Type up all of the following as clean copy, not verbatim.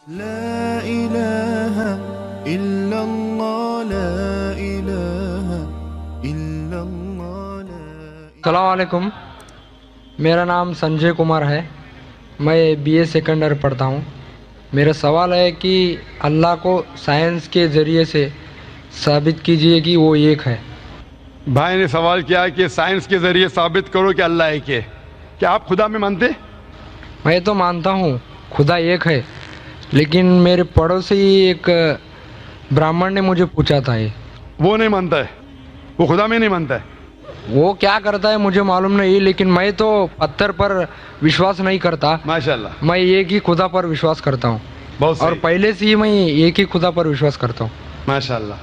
لا الہ الا اللہ لا الہ الا اللہ السلام علیکم، میرا نام سنجے کمار ہے، میں بی اے سیکنڈ ایئر پڑھتا ہوں۔ میرا سوال ہے کہ اللہ کو سائنس کے ذریعے سے ثابت کیجئے کہ وہ ایک ہے۔ بھائی نے سوال کیا کہ سائنس کے ذریعے ثابت کرو کہ اللہ ایک ہے۔ کیا آپ خدا میں مانتے؟ میں تو مانتا ہوں خدا ایک ہے، لیکن میرے پڑوسی ایک برہمن نے مجھے پوچھا تھا وہ نہیں مانتا ہے، وہ خدا میں نہیں مانتا ہے۔ وہ کیا کرتا ہے مجھے معلوم نہیں، لیکن میں تو پتھر پر وشواس نہیں کرتا، ماشاءاللہ، میں ایک ہی خدا پر وشواس کرتا ہوں، بہت اور صحیح، پہلے سے ہی میں ایک ہی خدا پر وشواس کرتا ہوں۔ ماشاءاللہ۔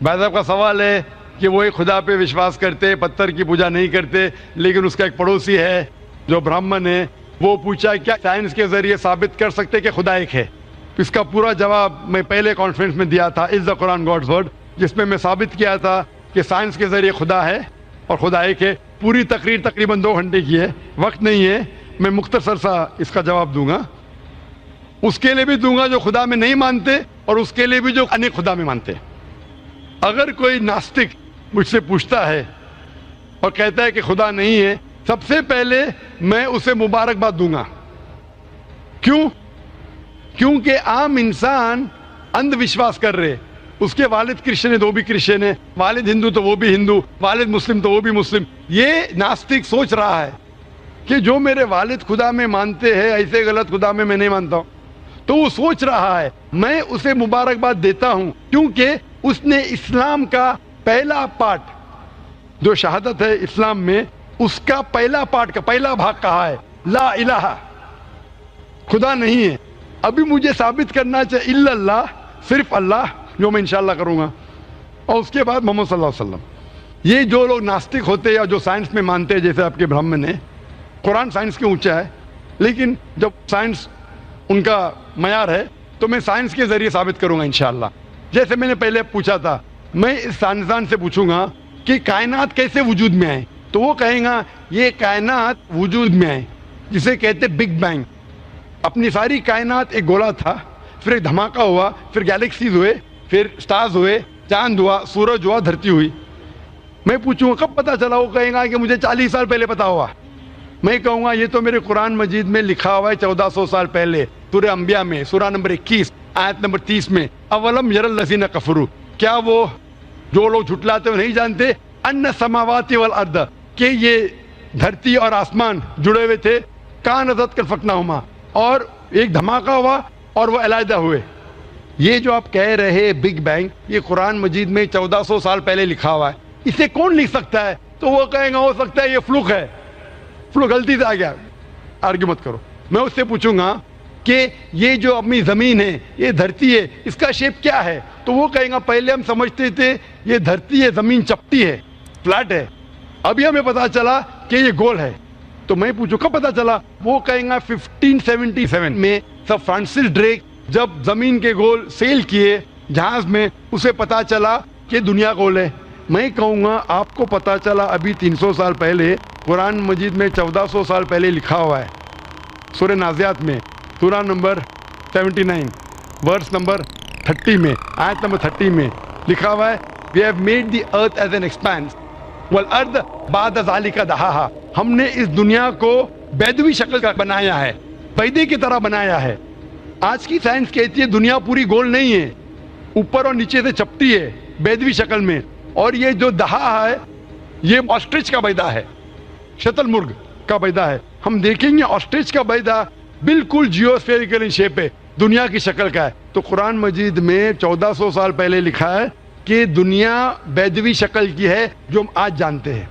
بھائی صاحب کا سوال ہے کہ وہ ایک خدا پہ وشواس کرتے، پتھر کی پوجا نہیں کرتے، لیکن اس کا ایک پڑوسی ہے جو برہمن ہے، وہ پوچھا کیا سائنس کے ذریعے ثابت کر سکتے کہ خدا ایک ہے؟ اس کا پورا جواب میں پہلے کانفرنس میں دیا تھا، از دا قرآن گاڈز ورڈ، جس میں ثابت کیا تھا کہ سائنس کے ذریعے خدا ہے اور خدا ایک ہے۔ پوری تقریر تقریباً 2 گھنٹے کی ہے، وقت نہیں ہے، میں مختصر سا اس کا جواب دوں گا۔ اس کے لیے بھی دوں گا جو خدا میں نہیں مانتے، اور اس کے لیے بھی جو انیک خدا میں مانتے۔ اگر کوئی ناستک مجھ سے پوچھتا ہے اور کہتا ہے کہ خدا نہیں ہے، سب سے پہلے میں اسے مبارکباد دوں گا۔ کیوں؟ کیونکہ عام انسان اندھ وشواس کر رہے، اس کے والد کرسچن ہے تو وہ بھی کرسچن ہے، والد ہندو تو وہ بھی ہندو، والد مسلم تو وہ بھی مسلم۔ یہ ناستک سوچ رہا ہے کہ جو میرے والد خدا میں مانتے ہیں، ایسے غلط خدا میں نہیں مانتا ہوں، تو وہ سوچ رہا ہے۔ میں اسے مبارکباد دیتا ہوں کیونکہ اس نے اسلام کا پہلا پارٹ جو شہادت ہے اسلام میں، اس کا پہلا پارٹ کا پہلا بھاگ کہا ہے لا الہ، خدا نہیں ہے۔ ابھی مجھے ثابت کرنا چاہیے الا اللہ، صرف اللہ، جو میں انشاءاللہ کروں گا، اور اس کے بعد محمد صلی اللہ علیہ وسلم۔ یہ جو لوگ ناستک ہوتے یا جو سائنس میں مانتے ہیں، جیسے آپ کے برہمن ہیں، قرآن سائنس کے اونچا ہے، لیکن جب سائنس ان کا معیار ہے تو میں سائنس کے ذریعے ثابت کروں گا انشاءاللہ۔ جیسے میں نے پہلے پوچھا تھا، میں اس سائنسدان سے پوچھوں گا کہ کائنات کیسے وجود میں آئے، تو وہ کہیں گا یہ کائنات وجود میں آئے جسے کہتے بگ بینگ۔ اپنی ساری کائنات ایک گولا تھا، پھر ایک دھماکہ ہوا، پھر گیلیکسیز ہوئے، پھر سٹارز ہوئے، چاند ہوا، سورج ہوا، دھرتی ہوئی۔ میں پوچھوں گا کب پتا چلا، وہ کہیں گا کہ مجھے 40 سال پہلے پتا ہوا۔ میں کہوں گا یہ تو میرے قرآن مجید میں لکھا ہوا ہے 1400 سال پہلے، سورہ انبیاء میں، سورہ نمبر 21 آیت نمبر 30 میں، اولم یر الذین کفروا، کیا وہ جو لوگ جھٹلاتے وہ نہیں جانتے، ان السماوات والارض، کہ یہ دھرتی اور آسمان جڑے ہوئے تھے، کانت فکناہما، اور ایک دھماکہ ہوا اور وہ علیحدہ ہوئے۔ یہ جو آپ کہہ رہے بگ بینگ، یہ قرآن مجید میں 1400 سال پہلے لکھا ہوا ہے، اسے کون لکھ سکتا ہے؟ تو وہ کہیں گا ہو سکتا ہے یہ فلوک ہے، فلوک غلطی سے آ گیا، آرگیو مت کرو۔ میں اس سے پوچھوں گا کہ یہ جو اپنی زمین ہے، یہ دھرتی ہے، اس کا شیپ کیا ہے؟ تو وہ کہیں گا پہلے ہم سمجھتے تھے یہ دھرتی ہے، زمین چپٹی ہے، فلیٹ ہے، ابھی ہمیں پتا چلا کہ یہ گول ہے۔ تو میں پوچھوں کب پتا چلا؟ وہ کہیں گا 1577 میں سر فرانسس ڈریک جب زمین کے گول سیل کیے جہاز میں، اسے پتا چلا کہ دنیا گول ہے۔ میں کہوں گا آپ کو پتا چلا ابھی 300 سال پہلے، قرآن مجید میں 1400 سال پہلے لکھا ہوا ہے، سورہ نازعات میں، سورہ نمبر 79 ورس نمبر 30 میں، آیت نمبر 30 میں لکھا ہوا ہے we have made the earth as an expanse والارض بعد ذلك دحاها، ہم نے اس دنیا کو بیدوی شکل کا بنایا ہے، بیدے کی طرح بنایا ہے۔ آج کی سائنس کہتی ہے دنیا پوری گول نہیں ہے، اوپر اور نیچے سے چپٹی ہے بیدوی شکل میں، اور یہ جو دہا ہے یہ آسٹرچ کا بیدا ہے، شتل مرغ کا بیدا ہے۔ ہم دیکھیں گے آسٹرچ کا بیدا بالکل جیوسفیریکل ان شیپ ہے، دنیا کی شکل کا ہے۔ تو قرآن مجید میں 1400 سال پہلے لکھا ہے کہ دنیا بیدوی شکل کی ہے جو ہم آج جانتے ہیں۔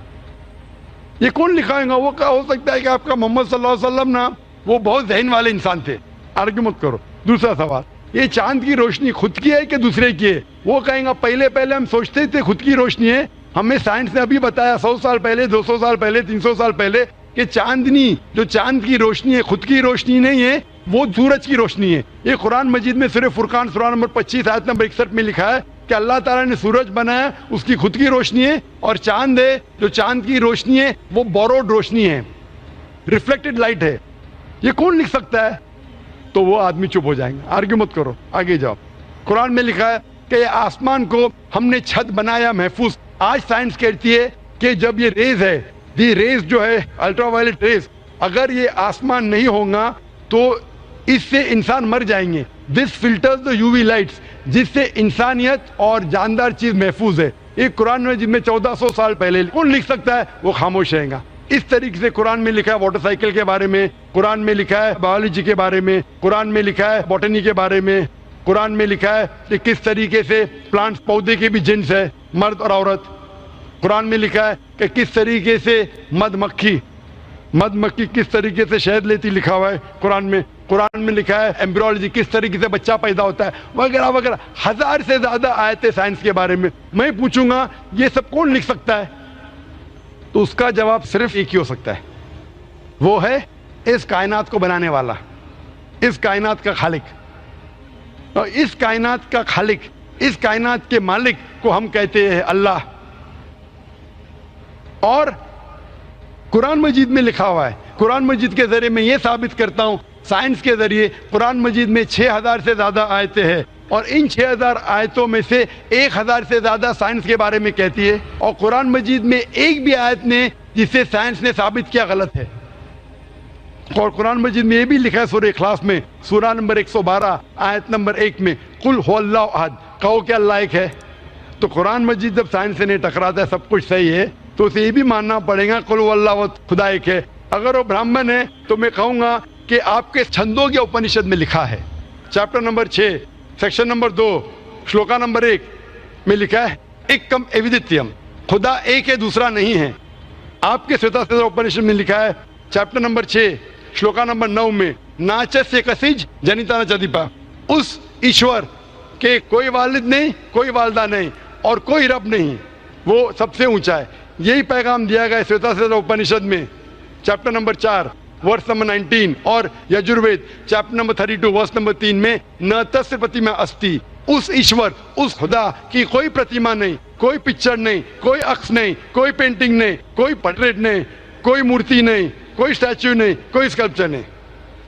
یہ کون لکھائے گا؟ وہ کیا ہو سکتا ہے کہ آپ کا محمد صلی اللہ علیہ وسلم نا وہ بہت ذہن والے انسان تھے، آرگیو مت کرو۔ دوسرا سوال، یہ چاند کی روشنی خود کی ہے کہ دوسرے کی ہے؟ وہ کہیں گا پہلے ہم سوچتے تھے خود کی روشنی ہے، ہمیں سائنس نے ابھی بتایا 100 سال پہلے، 200 سال پہلے، 300 سال پہلے کہ چاندنی جو چاند کی روشنی ہے خود کی روشنی نہیں ہے، وہ سورج کی روشنی ہے۔ یہ قرآن مجید میں صرف فرقان سورہ نمبر 25 آیت نمبر 61 میں لکھا ہے کہ اللہ تعالیٰ نے سورج بنایا، اس کی خود کی روشنی ہے، اور چاند ہے جو چاند کی روشنی ہے وہ بوروڈ روشنی ہے، ریفلیکٹڈ لائٹ ہے۔ یہ کون لکھ سکتا ہے؟ تو وہ آدمی چپ ہو جائیں گے. آرگیو مت کرو, آگے جاؤ. قرآن میں لکھا ہے کہ یہ آسمان کو ہم نے چھت بنایا محفوظ. آج سائنس کہتی ہے کہ جب یہ ریز ہے, دی ریز جو ہے الٹرا وائلٹ ریز, اگر یہ آسمان نہیں ہوگا تو اس سے انسان مر جائیں گے. دس فلٹرز دا یو وی لائٹس, جس سے انسانیت اور جاندار چیز محفوظ ہے. یہ قرآن میں جن میں 1400 سال پہلے, کون لکھ سکتا ہے, وہ خاموش رہے گا. اس طریقے سے قرآن میں لکھا ہے واٹر سائیکل کے بارے میں, قرآن میں لکھا ہے بایولوجی کے بارے میں, قرآن میں لکھا ہے باٹنی کے بارے میں, قرآن میں لکھا ہے کہ کس طریقے سے پلانٹس پودے کے بھی جنس ہے, مرد اور عورت. قرآن میں لکھا ہے کہ کس طریقے سے مد مکھی کس طریقے سے شہد لیتی, لکھا ہوا ہے قرآن میں. قرآن میں لکھا ہے ایمبریولوجی, کس طریقے سے بچہ پیدا ہوتا ہے, وغیرہ وغیرہ. 1000 سے زیادہ آیتیں سائنس کے بارے میں. میں پوچھوں گا یہ سب کون لکھ سکتا ہے, تو اس کا جواب صرف ایک ہی ہو سکتا ہے, وہ ہے اس کائنات کو بنانے والا, اس کائنات کا خالق. اور اس کائنات کا خالق, اس کائنات کے مالک کو ہم کہتے ہیں اللہ. اور قرآن مجید میں لکھا ہوا ہے, قرآن مجید کے ذریعے میں یہ ثابت کرتا ہوں, سائنس کے ذریعے قرآن مجید میں 6000 سے زیادہ آیتیں ہیں, اور ان 6000 آیتوں میں سے 1000 سے زیادہ سائنس کے بارے میں کہتی ہے, اور قرآن مجید میں ایک بھی آیت نے جسے سائنس نے ثابت کیا غلط ہے. اور قرآن مجید میں یہ بھی لکھا ہے سورہ اخلاص میں, سورہ نمبر 112 آیت نمبر 1 میں, قل هو اللہ احد, کہو کہ اللہ ایک ہے. تو قرآن مجید جب سائنس سے نہیں ٹکراتا ہے, سب کچھ صحیح ہے, تو اسے یہ بھی ماننا پڑے گا قل هو اللہ احد, خدا ایک ہے. اگر وہ برہمن ہے تو میں کہوں گا کہ آپ کے چھندوں کے اپنشد میں لکھا ہے, chapter number 6 section number 2 shloka number 1 میں لکھا ہے ایکم ایویدتیم, خدا ایک ہے دوسرا نہیں ہے. آپ کے سوتا سوتا اپنشد میں لکھا ہے چیپٹر نمبر 6 شلوکا نمبر 9 میں ناچس کسیج جنیتا نچدیپا, اس ایشور کے کوئی والد نہیں, کوئی والدہ نہیں, اور کوئی رب نہیں, وہ سب سے اونچا ہے. یہی پیغام دیا گیا سوتا سوتا اپنشد میں چیپٹر نمبر 4 ورس نمبر 19, اور Yajurveda chapter number 32 verse number 3 میں نہ تسر پرتیما استی, اس ایشور, اس خدا کی کوئی پرتیما نہیں, کوئی پکچر نہیں, کوئی عکس نہیں, کوئی پینٹنگ نہیں, کوئی پورٹریٹ نہیں, کوئی مورتی نہیں, کوئی اسٹیچو نہیں, کوئی اسکلپچر نہیں.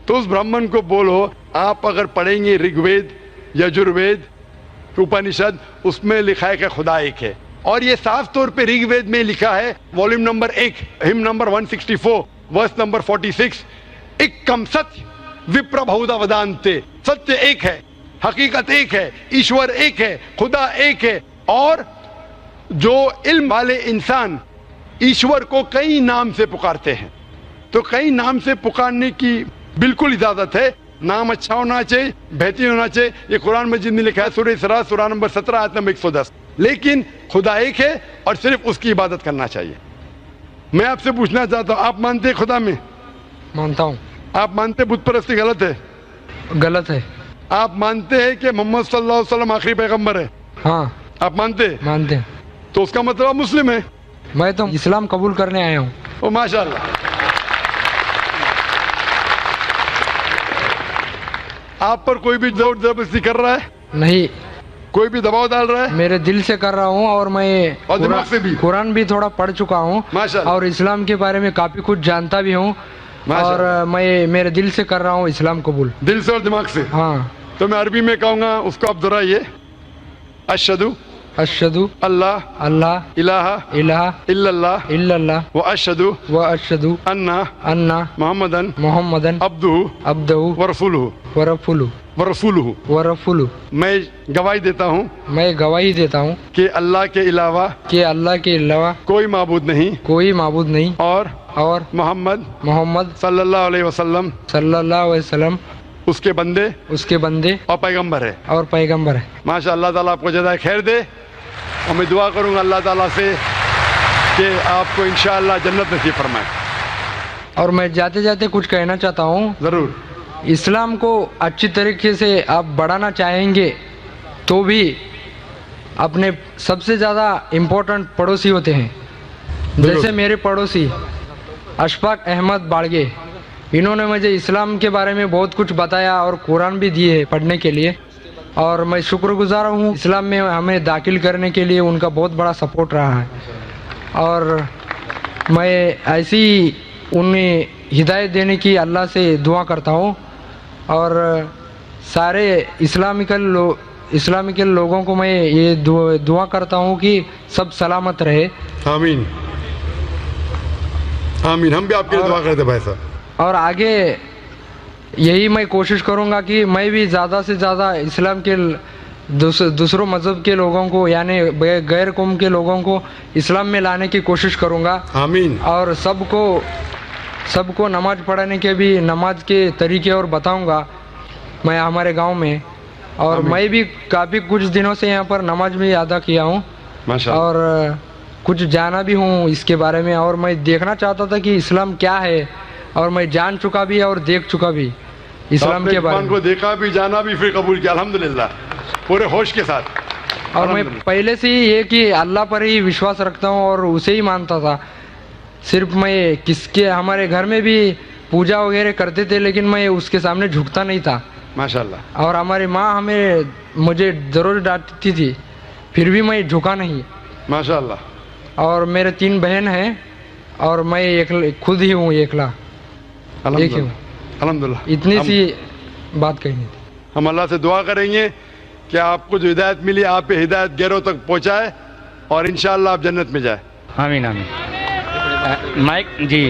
تو اس برہمن کو بولو, آپ اگر پڑھیں گے رگ وید, یجروید, اپنشد, اس میں لکھا ہے کہ خدا ایک ہے. اور یہ صاف طور پہ رگ وید میں لکھا ہے والیوم نمبر 1 ہم نمبر 164 ورس نمبر 46, ایکم ستیہ وپر بہودا ودانتے, ستیہ ایک ہے, حقیقت ایک ہے, ایشور ایک ہے, خدا ایک ہے. اور جو علم والے انسان ایشور کو کئی نام سے پکارتے ہیں, تو کئی نام سے پکارنے کی بالکل اجازت ہے. نام اچھا ہونا چاہیے, بہترین ہونا چاہیے. یہ قرآن مجید میں لکھا ہے سورہ اسراء سورہ نمبر 17 آیت نمبر 110. لیکن خدا ایک ہے اور صرف اس کی عبادت کرنا چاہیے. میں آپ سے پوچھنا چاہتا ہوں, آپ مانتے ہیں خدا میں؟ مانتا ہوں. آپ مانتے بت پرستی غلط ہے؟ غلط ہے. آپ مانتے ہیں کہ محمد صلی اللہ علیہ وسلم آخری پیغمبر ہے؟ ہاں. آپ مانتے ہیں؟ مانتے ہیں. تو اس کا مطلب آپ مسلم ہیں. میں تو اسلام قبول کرنے آیا ہوں. او ماشاء اللہ. آپ پر کوئی بھی زور زبردستی کر رہا ہے؟ نہیں. کوئی بھی دباؤ ڈال رہا ہے؟ میرے دل سے کر رہا ہوں, اور میں اور دماغ سے بھی قرآن بھی تھوڑا پڑھ چکا ہوں, ماشاءاللہ. اور اسلام کے بارے میں کافی کچھ جانتا بھی ہوں, اور میں میرے دل سے کر رہا ہوں اسلام قبول. دل سے اور دماغ سے؟ ہاں. تو میں عربی میں کہوں گا, اس کو آپ دہرائیے. اشہدو اشہدو اللہ اللہ الہ الہ الا اللہ الا اللہ و اشہدو و اشہدو ان محمدن محمدن عبدہ عبدہ ورسولہ ورسولہ. میں گواہی دیتا ہوں, میں گواہی دیتا ہوں کہ اللہ کے علاوہ کے علاوہ کوئی معبود نہیں, کوئی معبود نہیں, اور محمد صلی اللہ علیہ وسلم اس کے بندے اور پیغمبر ہے. ماشاء اللہ تعالیٰ آپ کو جزائے خیر دے, اور میں دعا کروں گا اللہ تعالیٰ سے کہ آپ کو انشاءاللہ جنت نصیب فرمائے. اور میں جاتے جاتے کچھ کہنا چاہتا ہوں. ضرور. اسلام کو اچھی طریقے سے آپ بڑھانا چاہیں گے تو بھی اپنے سب سے زیادہ امپورٹنٹ پڑوسی ہوتے ہیں. جیسے میرے پڑوسی اشفاق احمد باڑگے, انہوں نے مجھے اسلام کے بارے میں بہت کچھ بتایا اور قرآن بھی دیے پڑھنے کے لیے, اور میں شکر گزار ہوں. اسلام میں ہمیں داخل کرنے کے لیے ان کا بہت بڑا سپورٹ رہا ہے, اور میں ایسی انہیں ہدایت دینے کی اللہ سے دعا کرتا ہوں. اور سارے اسلامیکل لوگوں کو میں یہ دعا کرتا ہوں کہ سب سلامت رہے. آمین آمین. ہم بھی آپ کے لیے دعا کرتے ہیں بھائی صاحب. اور آگے یہی میں کوشش کروں گا کہ میں بھی زیادہ سے زیادہ اسلام کے دوسروں مذہب کے لوگوں کو یعنی غیر قوم کے لوگوں کو اسلام میں لانے کی کوشش کروں گا. آمین. اور سب کو نماز پڑھنے کے بھی نماز کے طریقے اور بتاؤں گا میں ہمارے گاؤں میں. اور میں بھی کافی کچھ دنوں سے یہاں پر نماز بھی ادا کیا ہوں اور کچھ جانا بھی ہوں اس کے بارے میں. اور میں دیکھنا چاہتا تھا کہ اسلام کیا ہے اور میں جان چکا بھی اور دیکھ چکا بھی اسلام کے بارے میں. کو دیکھا بھی جانا بھی پھر قبول کیا الحمدللہ پورے ہوش کے ساتھ. اور میں پہلے سے ہی یہ کہ اللہ پر ہی وشواس رکھتا ہوں اور اسے ہی مانتا تھا. صرف میں ہمارے گھر میں بھی پوجا وغیرہ کرتے تھے لیکن میں اس کے سامنے جھکتا نہیں تھا. ماشاءاللہ. اور ہماری ماں مجھے ضرور ڈانٹتی تھی پھر بھی میں جھکا نہیں. ماشاءاللہ. اور میرے 3 بہن ہیں اور میں خود ہی ہوں اکیلا. الحمدللہ. اتنی سی بات کہنی تھی. ہم اللہ سے دعا کریں گے کہ آپ کو جو ہدایت ملی آپ پہ ہدایت غیروں تک پہنچائے اور انشاءاللہ آپ جنت میں جائیں. آمین آمین. مائک جی